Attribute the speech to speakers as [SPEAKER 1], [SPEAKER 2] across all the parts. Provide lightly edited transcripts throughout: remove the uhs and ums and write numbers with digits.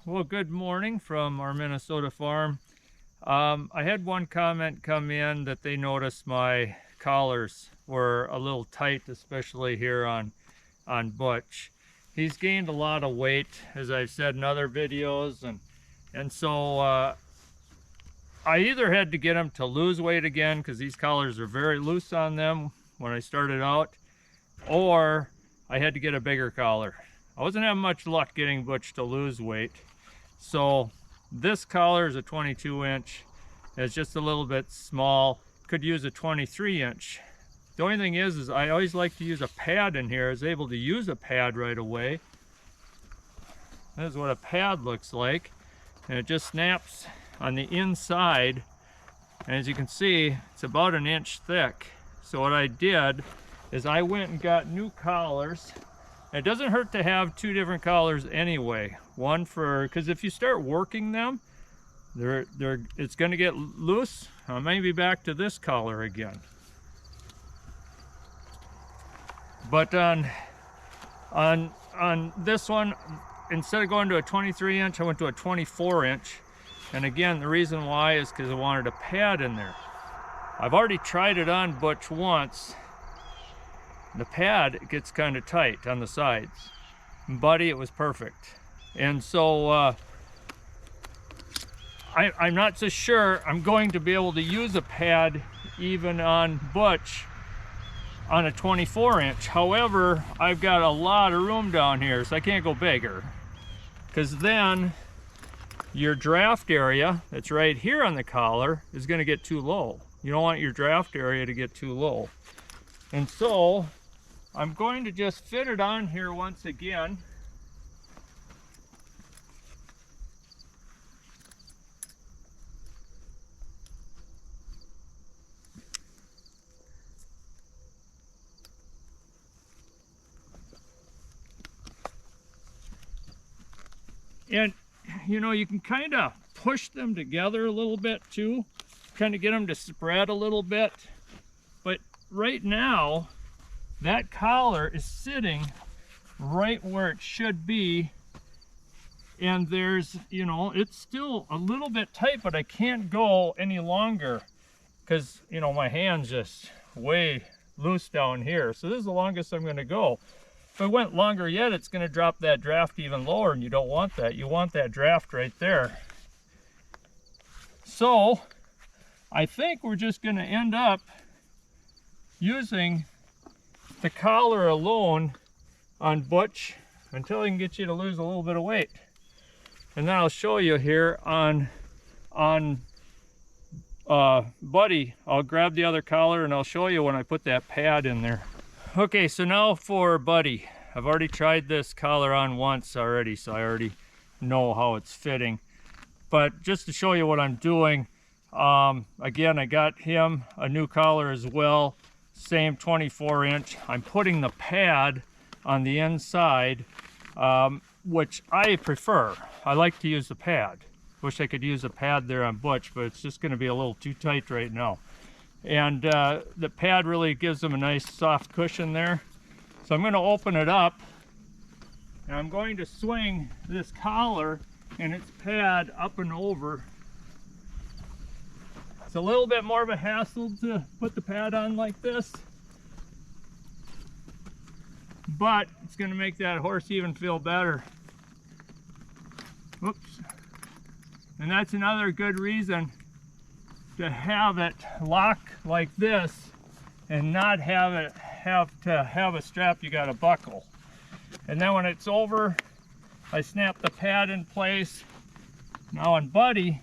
[SPEAKER 1] Well, good morning from our Minnesota farm. I had one comment come in that they noticed my collars were a little tight, especially here on Butch. He's gained a lot of weight, as I've said in other videos, and so I either had to get him to lose weight again, because these collars are very loose on them when I started out, or I had to get a bigger collar. I wasn't having much luck getting Butch to lose weight. So this collar is a 22 inch. It's just a little bit small. Could use a 23 inch. The only thing is I always like to use a pad in here. I was able to use a pad right away. This is what a pad looks like. And it just snaps on the inside. And as you can see, it's about an inch thick. So what I did is I went and got new collars. It doesn't hurt to have two different collars anyway. One for, because if you start working them, it's going to get loose. I may be back to this collar again. But on this one, instead of going to a 23 inch, I went to a 24 inch. And again, the reason why is because I wanted a pad in there. I've already tried it on Butch once. The pad gets kind of tight on the sides. Buddy, it was perfect. And so I'm not so sure I'm going to be able to use a pad even on Butch on a 24 inch. However, I've got a lot of room down here, so I can't go bigger. Because then your draft area that's right here on the collar is going to get too low. You don't want your draft area to get too low. And so I'm going to just fit it on here once again. And you know, you can kind of push them together a little bit too, kind of get them to spread a little bit. But right now, that collar is sitting right where it should be. And there's, you know, it's still a little bit tight, but I can't go any longer because, you know, my hand's just way loose down here. So this is the longest I'm going to go. If I went longer yet, it's going to drop that draft even lower, and you don't want that. You want that draft right there. So I think we're just going to end up using the collar alone on Butch until I can get you to lose a little bit of weight. And then I'll show you here on Buddy. I'll grab the other collar and I'll show you when I put that pad in there. Okay, so now for Buddy. I've already tried this collar on once already, so I already know how it's fitting. But just to show you what I'm doing, again, I got him a new collar as well. Same 24 inch. I'm putting the pad on the inside, which I prefer. I like to use the pad. Wish I could use a pad there on Butch, but it's just going to be a little too tight right now. And the pad really gives them a nice soft cushion there. So I'm going to open it up, and I'm going to swing this collar and its pad up and over. It's a little bit more of a hassle to put the pad on like this, but it's going to make that horse even feel better. Oops. And that's another good reason to have it lock like this and not have to have a strap you got to buckle. And then when it's over, I snap the pad in place. Now on Buddy,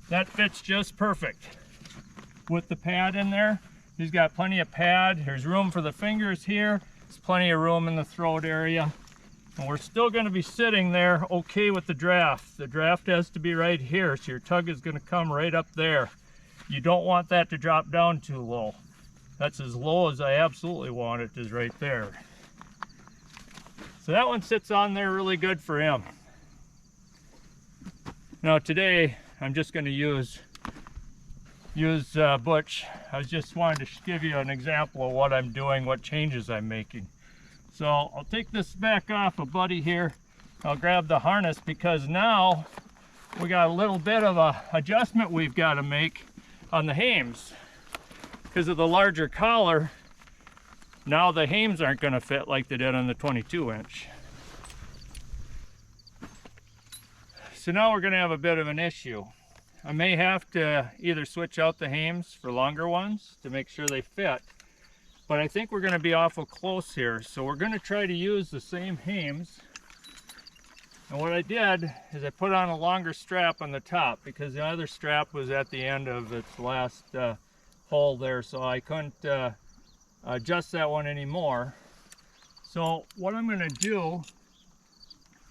[SPEAKER 1] that fits just perfect with the pad in there. He's got plenty of pad. There's room for the fingers here. There's plenty of room in the throat area. And we're still going to be sitting there okay with the draft. The draft has to be right here, so your tug is going to come right up there. You don't want that to drop down too low. That's as low as I absolutely want it, is right there. So that one sits on there really good for him. Now today, I'm just going to use Butch. I was just wanted to give you an example of what I'm doing, what changes I'm making. So I'll take this back off of Buddy here, I'll grab the harness, because now we got a little bit of a adjustment we've got to make on the hames. Because of the larger collar, now the hames aren't going to fit like they did on the 22-inch. So now we're going to have a bit of an issue. I may have to either switch out the hames for longer ones to make sure they fit, but I think we're going to be awful close here. So we're going to try to use the same hames. And what I did is I put on a longer strap on the top, because the other strap was at the end of its last hole there, so I couldn't adjust that one anymore. So what I'm going to do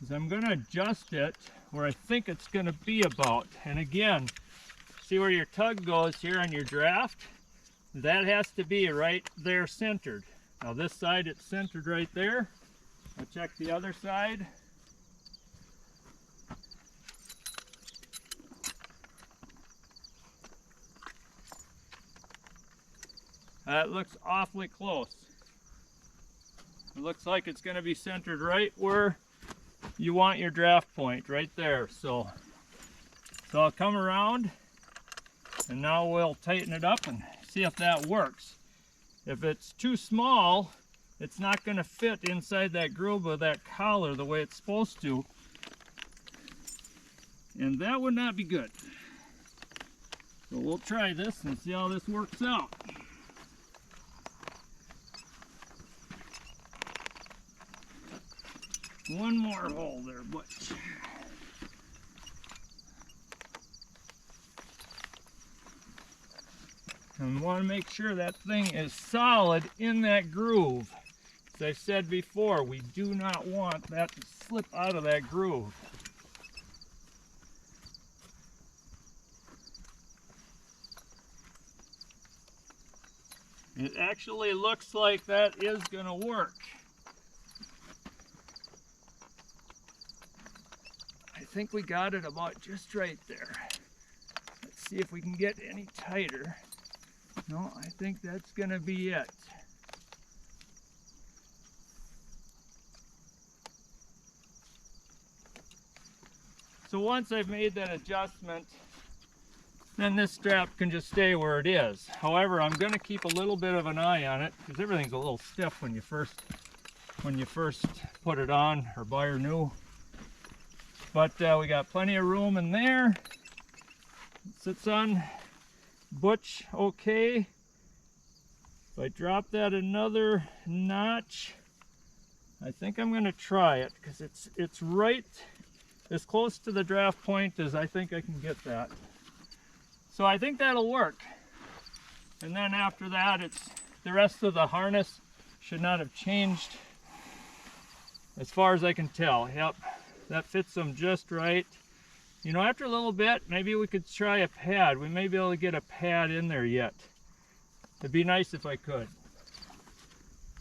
[SPEAKER 1] is I'm going to adjust it where I think it's going to be about. And again, see where your tug goes here on your draft? That has to be right there centered. Now this side, it's centered right there. I'll check the other side. That looks awfully close. It looks like it's going to be centered right where you want your draft point, right there. So I'll come around, and now we'll tighten it up and see if that works. If it's too small, it's not going to fit inside that groove of that collar the way it's supposed to, and that would not be good. So we'll try this and see how this works out. One more hole there, Butch. And we want to make sure that thing is solid in that groove. As I said before, we do not want that to slip out of that groove. It actually looks like that is going to work. I think we got it about just right there. Let's see if we can get any tighter. No, I think that's going to be it. So once I've made that adjustment, then this strap can just stay where it is. However, I'm going to keep a little bit of an eye on it, because everything's a little stiff when you first put it on or buy her new. But we got plenty of room in there. It sits on Butch okay. If I drop that another notch, I think I'm going to try it, because it's right as close to the draft point as I think I can get that. So I think that'll work. And then after that, the rest of the harness should not have changed as far as I can tell. Yep. That fits them just right. You know, after a little bit, maybe we could try a pad. We may be able to get a pad in there yet. It'd be nice if I could.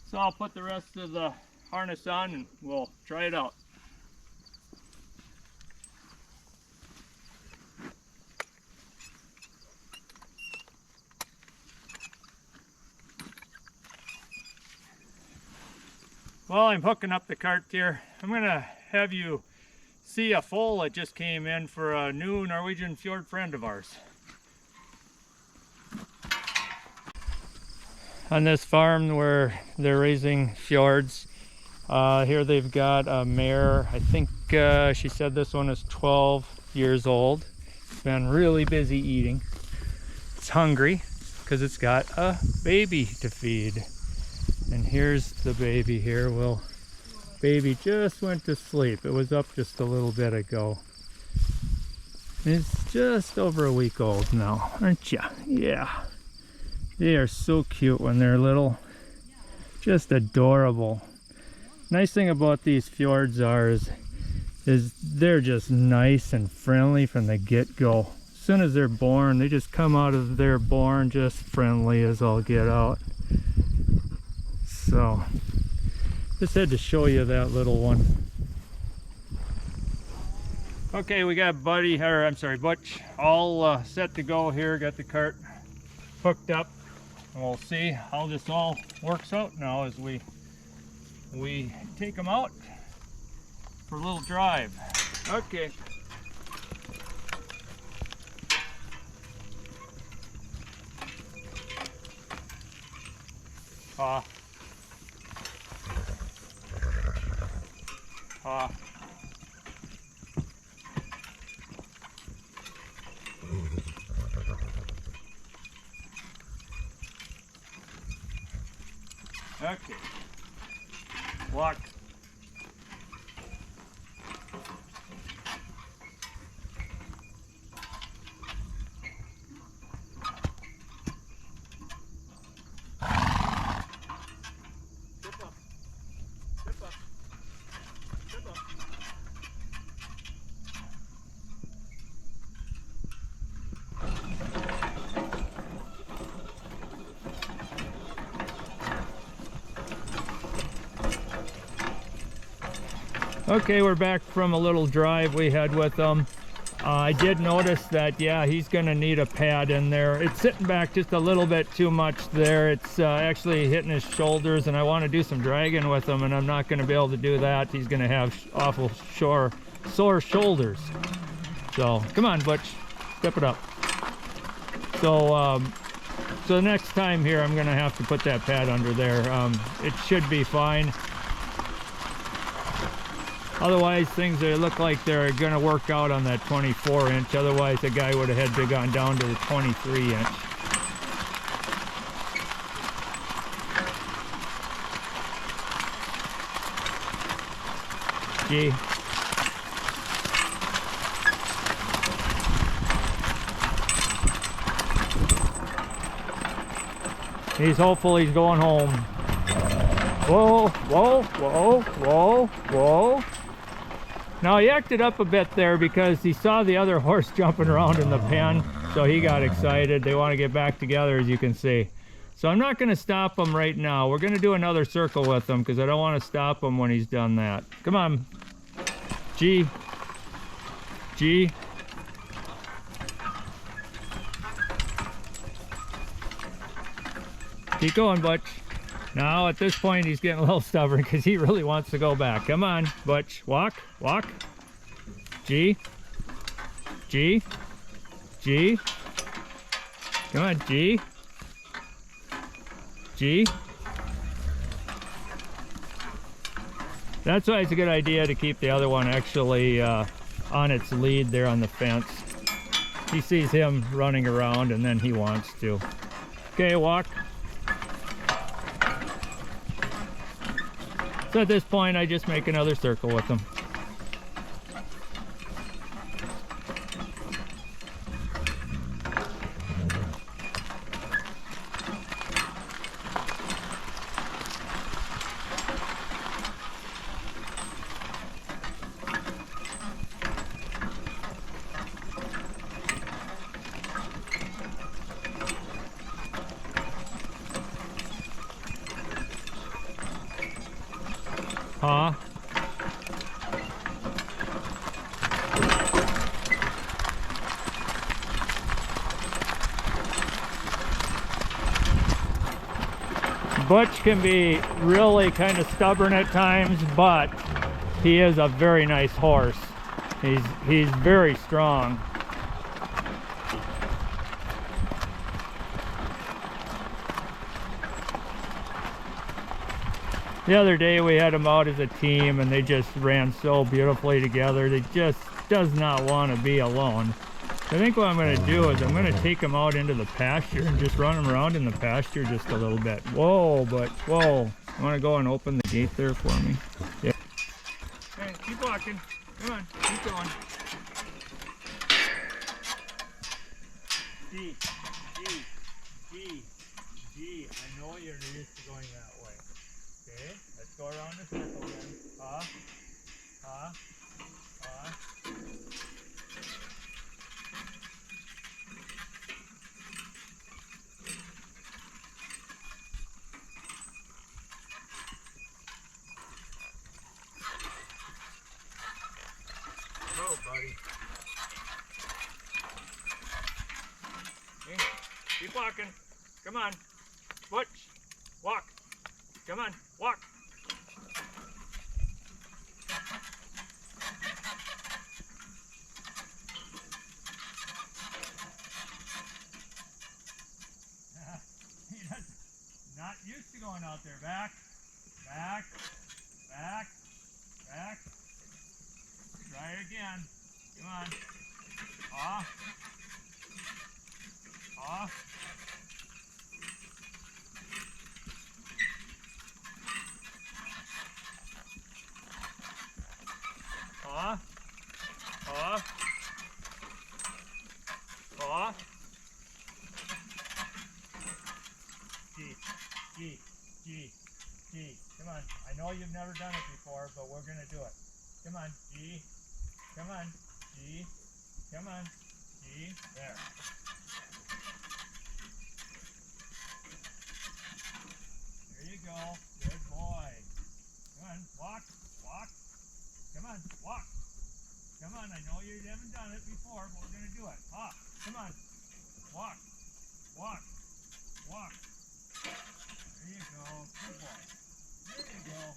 [SPEAKER 1] So I'll put the rest of the harness on and we'll try it out. While I'm hooking up the cart here, I'm going to have you see a foal that just came in for a new Norwegian fjord friend of ours. On this farm where they're raising fjords, here they've got a mare. I think she said this one is 12 years old. It's been really busy eating. It's hungry because it's got a baby to feed. And here's the baby here. Well, baby just went to sleep. It was up just a little bit ago. It's just over a week old now, aren't ya? Yeah. They are so cute when they're little. Just adorable. Nice thing about these fjords is they're just nice and friendly from the get-go. As soon as they're born, they just come out of their born just friendly as all get out. So, just had to show you that little one. Okay, we got Butch all set to go here. Got the cart hooked up, and we'll see how this all works out now as we take them out. for a little drive. Okay. Ha. Ha. Okay. Walk. Step up. Step up. Step up. Okay, we're back from a little drive we had with him. I did notice that, yeah, he's gonna need a pad in there. It's sitting back just a little bit too much there. It's actually hitting his shoulders, and I want to do some dragging with him, and I'm not gonna be able to do that. He's gonna have awful sore shoulders. So, come on, Butch, step it up. So, so the next time here, I'm gonna have to put that pad under there. It should be fine. Otherwise, things look like they're going to work out on that 24-inch. Otherwise, the guy would have had to have gone down to the 23-inch. Gee. He's hopeful he's going home. Whoa, whoa, whoa, whoa, whoa. Now he acted up a bit there because he saw the other horse jumping around in the pen, so he got excited. They want to get back together, as you can see. So I'm not going to stop him right now. We're going to do another circle with him because I don't want to stop him when he's done that. Come on. G. G. Keep going, Butch. Now at this point he's getting a little stubborn because he really wants to go back. Come on, Butch. Walk, walk. G. G. G. Come on, G. G. That's why it's a good idea to keep the other one actually on its lead there on the fence. He sees him running around and then he wants to. Okay, walk. So at this point, I just make another circle with them. Huh? Butch can be really kind of stubborn at times, but he is a very nice horse. He's very strong. The other day we had them out as a team and they just ran so beautifully together. They just does not want to be alone. I think what I'm going to do is I'm going to take them out into the pasture and just run them around in the pasture just a little bit. Whoa, but whoa. You want to go and open the gate there for me? Yeah. Okay, keep walking. Come on, keep going. G, G, G, G. I know you're used to going that way. Okay, let's go around the circle then. Ha, ha, ha. Go, buddy. Okay, keep walking. Come on. Butch, walk. Come on, walk. doing out there? Back, back, back, back. Try it again. Come on. Off. Off. Off. Off. Off. G. Come on. I know you've never done it before, but we're going to do it. Come on. G. Come on. G. Come on. G. There. There you go. Good boy. Come on. Walk. Walk. Come on. Walk. Come on. I know you haven't done it before, but we're going to do it. Hop. Come on. Walk. Walk. Walk. There you go. Good boy. There you go.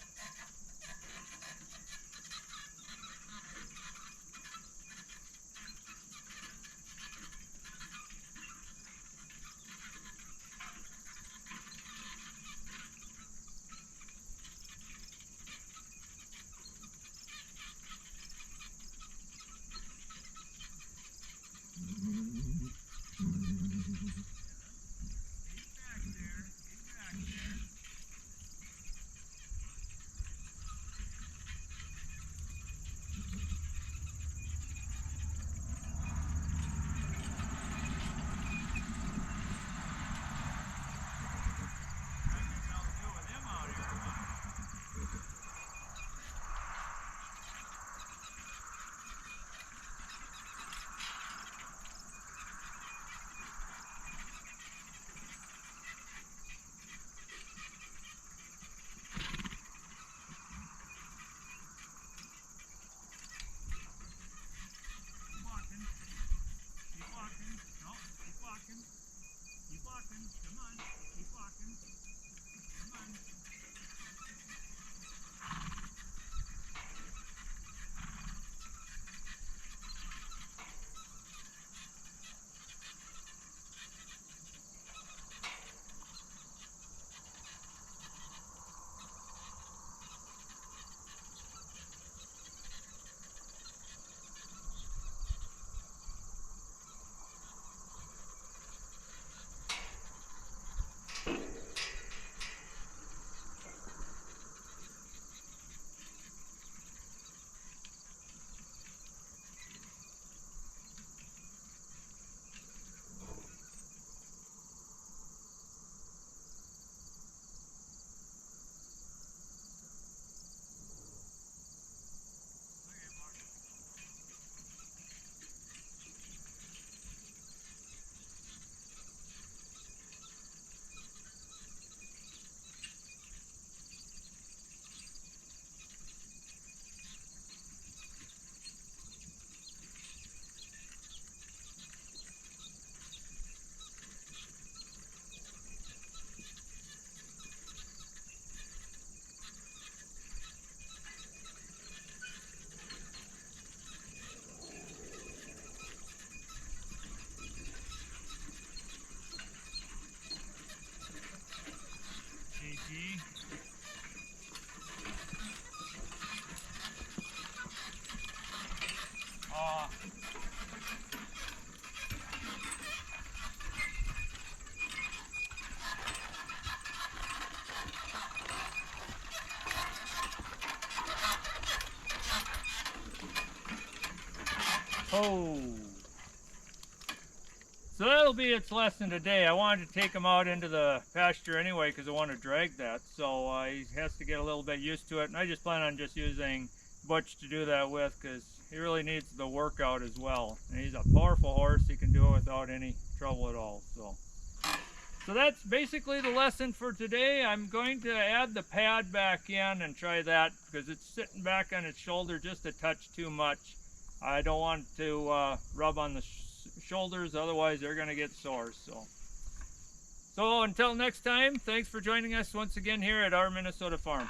[SPEAKER 1] Oh. So that'll be its lesson today. I wanted to take him out into the pasture anyway because I want to drag that. So he has to get a little bit used to it. And I just plan on just using Butch to do that with because he really needs the workout as well. And he's a powerful horse. He can do it without any trouble at all. So that's basically the lesson for today. I'm going to add the pad back in and try that because it's sitting back on its shoulder just a touch too much. I don't want to rub on the shoulders, otherwise they're going to get sore. So until next time, thanks for joining us once again here at our Minnesota farm.